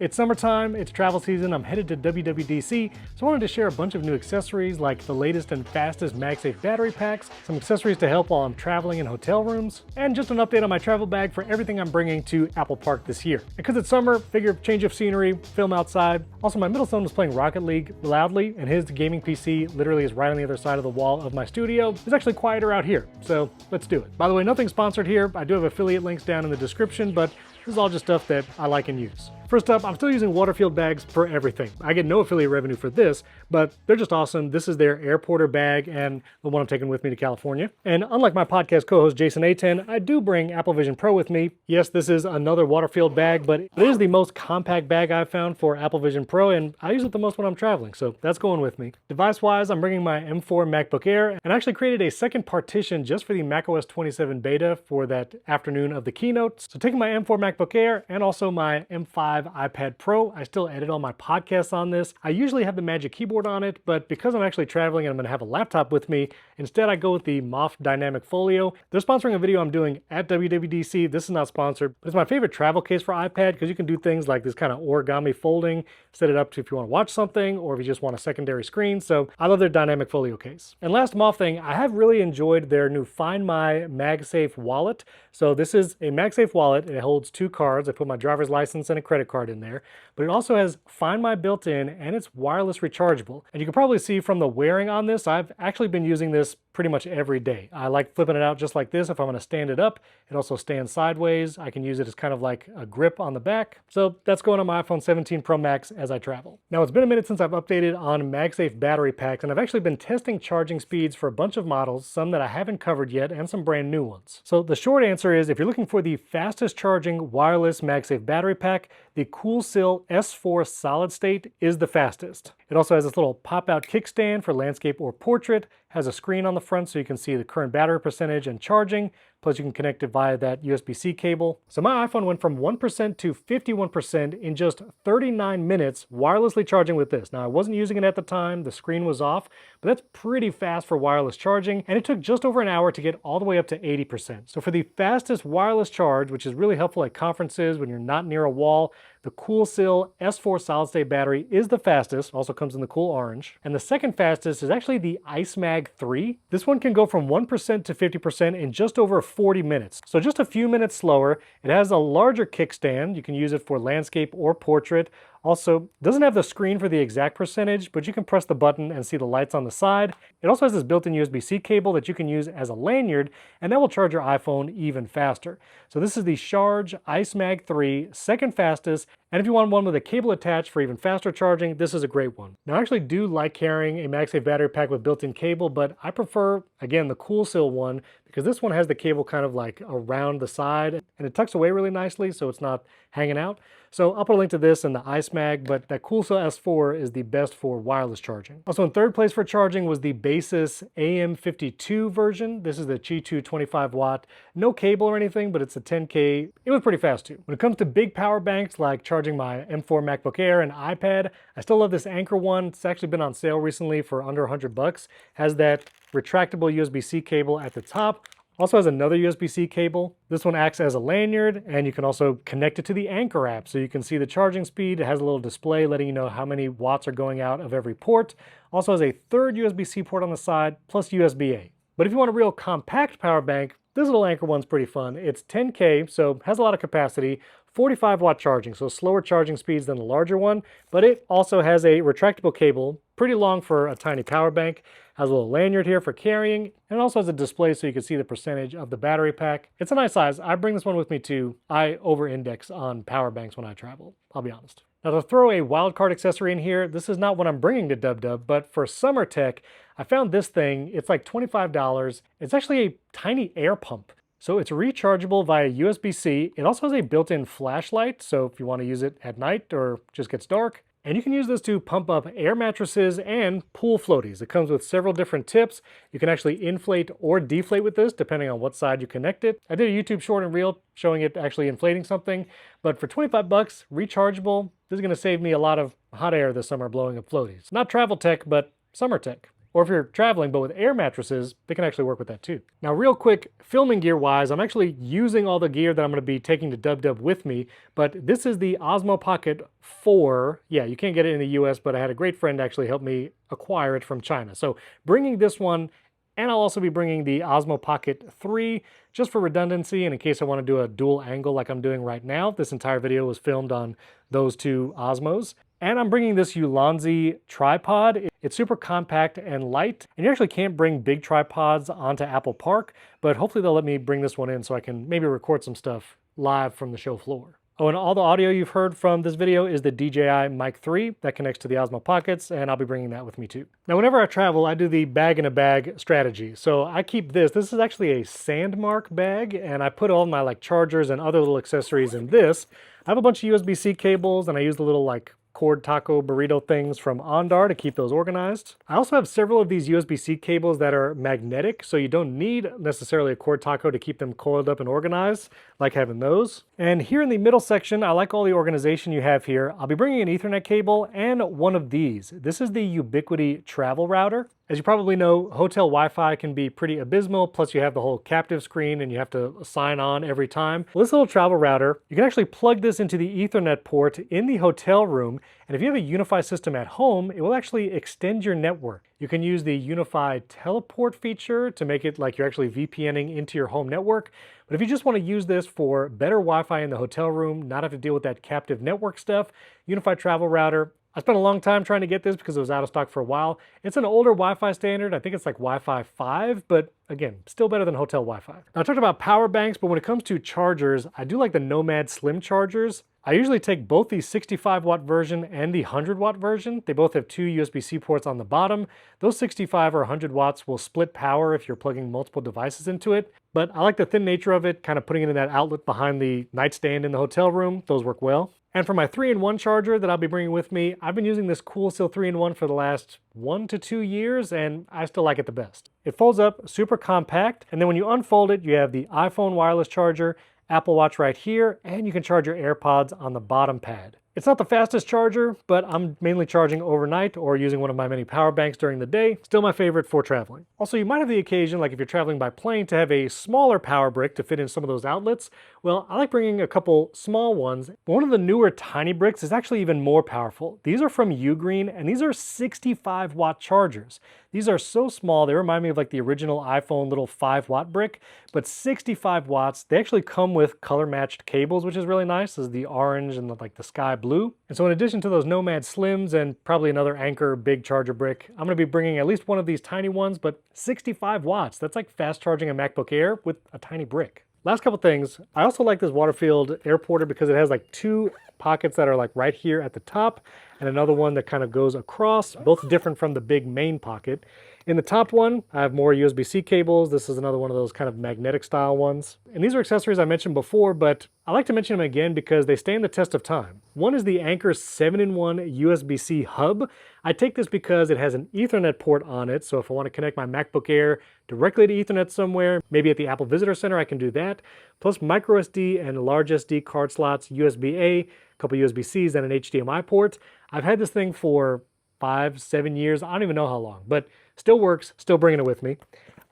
It's summertime, it's travel season, I'm headed to WWDC, so I wanted to share a bunch of new accessories like the latest and fastest MagSafe battery packs, some accessories to help while I'm traveling in hotel rooms, and just an update on my travel bag for everything I'm bringing to Apple Park this year. Because it's summer, figure change of scenery, film outside. Also, my middle son was playing Rocket League loudly, and his gaming PC literally is right on the other side of the wall of my studio. It's actually quieter out here, so let's do it. By the way, nothing sponsored here. I do have affiliate links down in the description, but this is all just stuff that I like and use. First up, I'm still using WaterField Bags for everything. I get no affiliate revenue for this, but they're just awesome. This is their airporter bag and the one I'm taking with me to California. And unlike my podcast co-host Jason A10, I do bring Apple Vision Pro with me. Yes, this is another WaterField bag, but it is the most compact bag I've found for Apple Vision Pro, and I use it the most when I'm traveling, so that's going with me. Device-wise, I'm bringing my M4 MacBook Air, and I actually created a second partition just for the macOS 27 beta for that afternoon of the keynote. So taking my M4 MacBook Air and also my M5 iPad Pro. I still edit all my podcasts on this. I usually have the Magic Keyboard on it, but because I'm actually traveling and I'm gonna have a laptop with me, instead I go with the MoFT Dynamic Folio. They're sponsoring a video I'm doing at WWDC. This is not sponsored, but it's my favorite travel case for iPad because you can do things like this kind of origami folding, set it up to if you want to watch something or if you just want a secondary screen. So I love their Dynamic Folio case. And last MoFT thing, I have really enjoyed their new Find My MagSafe wallet. So this is a MagSafe wallet. It holds two cards. I put my driver's license and a credit card in there, but it also has Find My built in and it's wireless rechargeable. And you can probably see from the wearing on this, I've actually been using this pretty much every day. I like flipping it out just like this if I'm gonna stand it up. It also stands sideways. I can use it as kind of like a grip on the back. So that's going on my iPhone 17 Pro Max as I travel. Now it's been a minute since I've updated on MagSafe battery packs, and I've actually been testing charging speeds for a bunch of models, some that I haven't covered yet and some brand new ones. So the short answer is if you're looking for the fastest charging wireless MagSafe battery pack, the CoolSil S4 solid state is the fastest. It also has this little pop-out kickstand for landscape or portrait, has a screen on the front so you can see the current battery percentage and charging, plus you can connect it via that USB-C cable. So my iPhone went from 1% to 51% in just 39 minutes wirelessly charging with this. Now I wasn't using it at the time, the screen was off, but that's pretty fast for wireless charging, and it took just over an hour to get all the way up to 80%. So for the fastest wireless charge, which is really helpful at conferences when you're not near a wall, the CoolSil S4 solid state battery is the fastest, also comes in the cool orange. And the second fastest is actually the ICEMAG 3. This one can go from 1% to 50% in just over 40 minutes. So just a few minutes slower. It has a larger kickstand. You can use it for landscape or portrait. Also, doesn't have the screen for the exact percentage, but you can press the button and see the lights on the side. It also has this built-in USB-C cable that you can use as a lanyard, and that will charge your iPhone even faster. So this is the Sharge ICEMAG 3, second fastest, and if you want one with a cable attached for even faster charging, this is a great one. Now I actually do like carrying a MagSafe battery pack with built-in cable, but I prefer, again, the CoolSil one, because this one has the cable kind of like around the side, and it tucks away really nicely so it's not hanging out. So I'll put a link to this and the ICEMAG, but that CoolSil S4 is the best for wireless charging. Also in third place for charging was the Baseus AM52 version. This is the Qi2 25 watt, no cable or anything, but it's a 10K. It was pretty fast too. When it comes to big power banks like charging my M4 MacBook Air and iPad, I still love this Anker one. It's actually been on sale recently for under $100. Has that retractable USB-C cable at the top. Also has another USB-C cable. This one acts as a lanyard, and you can also connect it to the Anker app so you can see the charging speed. It has a little display letting you know how many watts are going out of every port. Also has a third USB-C port on the side, plus USB-A. But if you want a real compact power bank, this little Anker one's pretty fun. It's 10K, so has a lot of capacity, 45 watt charging, so slower charging speeds than the larger one, but it also has a retractable cable, pretty long for a tiny power bank, has a little lanyard here for carrying, and it also has a display so you can see the percentage of the battery pack. It's a nice size. I bring this one with me too. I over-index on power banks when I travel, I'll be honest. Now to throw a wildcard accessory in here, this is not what I'm bringing to DubDub, but for summer tech, I found this thing. It's like $25. It's actually a tiny air pump. So it's rechargeable via USB-C. It also has a built-in flashlight, so if you want to use it at night or just gets dark. And you can use this to pump up air mattresses and pool floaties. It comes with several different tips. You can actually inflate or deflate with this depending on what side you connect it. I did a YouTube short and reel showing it actually inflating something, but for 25 bucks, rechargeable, this is going to save me a lot of hot air this summer blowing up floaties. Not travel tech, but summer tech. Or if you're traveling but with air mattresses, they can actually work with that too. Now real quick, filming gear wise, I'm actually using all the gear that I'm gonna be taking to WW with me, but this is the Osmo Pocket 4. Yeah, you can't get it in the US, but I had a great friend actually help me acquire it from China. So bringing this one, and I'll also be bringing the Osmo Pocket 3 just for redundancy and in case I want to do a dual angle like I'm doing right now. This entire video was filmed on those two Osmos. And I'm bringing this ULANZI Tripod. It's super compact and light, and you actually can't bring big tripods onto Apple Park, but hopefully they'll let me bring this one in so I can maybe record some stuff live from the show floor. Oh, and all the audio you've heard from this video is the DJI Mic 3 that connects to the Osmo Pockets, and I'll be bringing that with me too. Now, whenever I travel, I do the bag in a bag strategy. So I keep this. This is actually a Sandmark bag, and I put all my chargers and other little accessories in this. I have a bunch of USB-C cables, and I use the little cord taco burrito things from Ondar to keep those organized. I also have several of these USB-C cables that are magnetic, so you don't need necessarily a cord taco to keep them coiled up and organized, like having those. And here in the middle section, I like all the organization you have here. I'll be bringing an Ethernet cable and one of these. This is the Ubiquiti travel router. As you probably know, hotel Wi-Fi can be pretty abysmal, plus you have the whole captive screen and you have to sign on every time. Well, this little travel router, you can actually plug this into the Ethernet port in the hotel room, and if you have a Wi-Fi system at home, it will actually extend your network. You can use the Wi-Fi teleport feature to make it like you're actually VPNing into your home network. But if you just want to use this for better Wi-Fi in the hotel room, not have to deal with that captive network stuff, Wi-Fi travel router, I spent a long time trying to get this because it was out of stock for a while. It's an older Wi-Fi standard. I think it's like Wi-Fi 5, but again, still better than hotel Wi-Fi. Now, I talked about power banks, but when it comes to chargers, I do like the Nomad Slim chargers. I usually take both the 65-watt version and the 100-watt version. They both have two USB-C ports on the bottom. Those 65 or 100 watts will split power if you're plugging multiple devices into it. But I like the thin nature of it, kind of putting it in that outlet behind the nightstand in the hotel room. Those work well. And for my 3-in-1 charger that I'll be bringing with me, I've been using this CoolSeal 3-in-1 for the last 1 to 2 years, and I still like it the best. It folds up super compact, and then when you unfold it, you have the iPhone wireless charger, Apple Watch right here, and you can charge your AirPods on the bottom pad. It's not the fastest charger, but I'm mainly charging overnight or using one of my many power banks during the day. Still my favorite for traveling. Also, you might have the occasion, like if you're traveling by plane, to have a smaller power brick to fit in some of those outlets. Well, I like bringing a couple small ones. But one of the newer tiny bricks is actually even more powerful. These are from UGREEN, and these are 65-watt chargers. These are so small, they remind me of like the original iPhone little 5-watt brick, but 65 watts. They actually come with color-matched cables, which is really nice. This is the orange and the sky blue. And so in addition to those Nomad Slims and probably another Anker big charger brick, I'm gonna be bringing at least one of these tiny ones, but 65 watts. That's like fast charging a MacBook Air with a tiny brick. Last couple things, I also like this WaterField Air Porter because it has like two pockets that are like right here at the top and another one that kind of goes across, both different from the big main pocket. In the top one, I have more USB-C cables. This is another one of those kind of magnetic style ones. And these are accessories I mentioned before, but I like to mention them again because they stand the test of time. One is the Anker 7-in-1 USB-C hub. I take this because it has an Ethernet port on it, so if I want to connect my MacBook Air directly to Ethernet somewhere, maybe at the Apple Visitor Center, I can do that. Plus micro SD and large SD card slots, USB-A, a couple USB-Cs, and an HDMI port. I've had this thing for 5-7 years. I don't even know how long, but still works, still bringing it with me.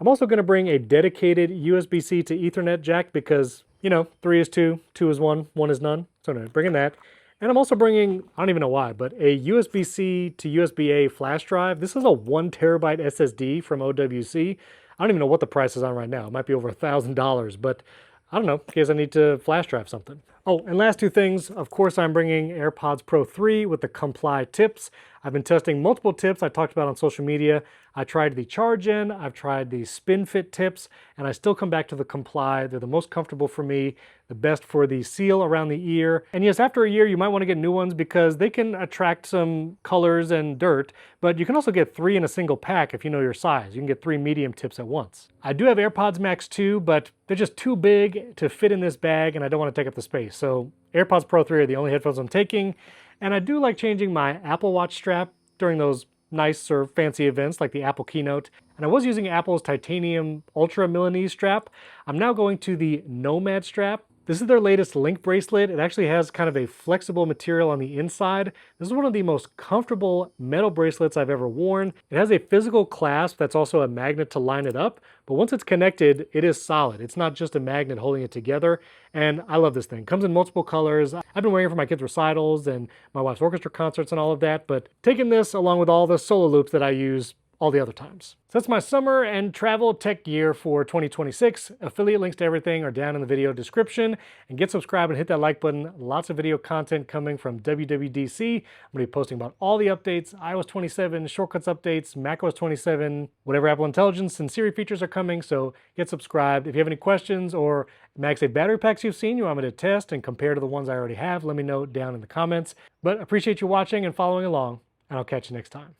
I'm also going to bring a dedicated USB-C to Ethernet jack because, 3 is 2, 2 is 1, 1 is none. So no, bringing that. And I'm also bringing, I don't even know why, but a USB-C to USB-A flash drive. This is a 1 terabyte SSD from OWC. I don't even know what the price is on right now. It might be over $1,000, but I don't know, in case I need to flash drive something. Oh, and last two things, of course, I'm bringing AirPods Pro 3 with the Comply tips. I've been testing multiple tips I talked about on social media. I tried the Charge-In, I've tried the SpinFit tips, and I still come back to the Comply. They're the most comfortable for me, the best for the seal around the ear. And yes, after a year, you might want to get new ones because they can attract some colors and dirt, but you can also get 3 in a single pack if you know your size. You can get 3 medium tips at once. I do have AirPods Max 2, but they're just too big to fit in this bag, and I don't want to take up the space. So AirPods Pro 3 are the only headphones I'm taking, and I do like changing my Apple Watch strap during those nice or fancy events like the Apple keynote. And I was using Apple's titanium Ultra Milanese strap. I'm now going to the Nomad strap. This is their latest link bracelet. It actually has kind of a flexible material on the inside. This is one of the most comfortable metal bracelets I've ever worn. It has a physical clasp that's also a magnet to line it up, but once it's connected, it is solid. It's not just a magnet holding it together, and I love this thing. It comes in multiple colors. I've been wearing it for my kids' recitals and my wife's orchestra concerts and all of that, but taking this along with all the solo loops that I use all the other times. So that's my summer and travel tech gear for 2026. Affiliate links to everything are down in the video description. And get subscribed and hit that like button. Lots of video content coming from WWDC. I'm gonna be posting about all the updates, iOS 27, shortcuts updates, macOS 27, whatever Apple Intelligence and Siri features are coming, so get subscribed. If you have any questions or MagSafe battery packs you've seen you want me to test and compare to the ones I already have, let me know down in the comments. But appreciate you watching and following along, and I'll catch you next time.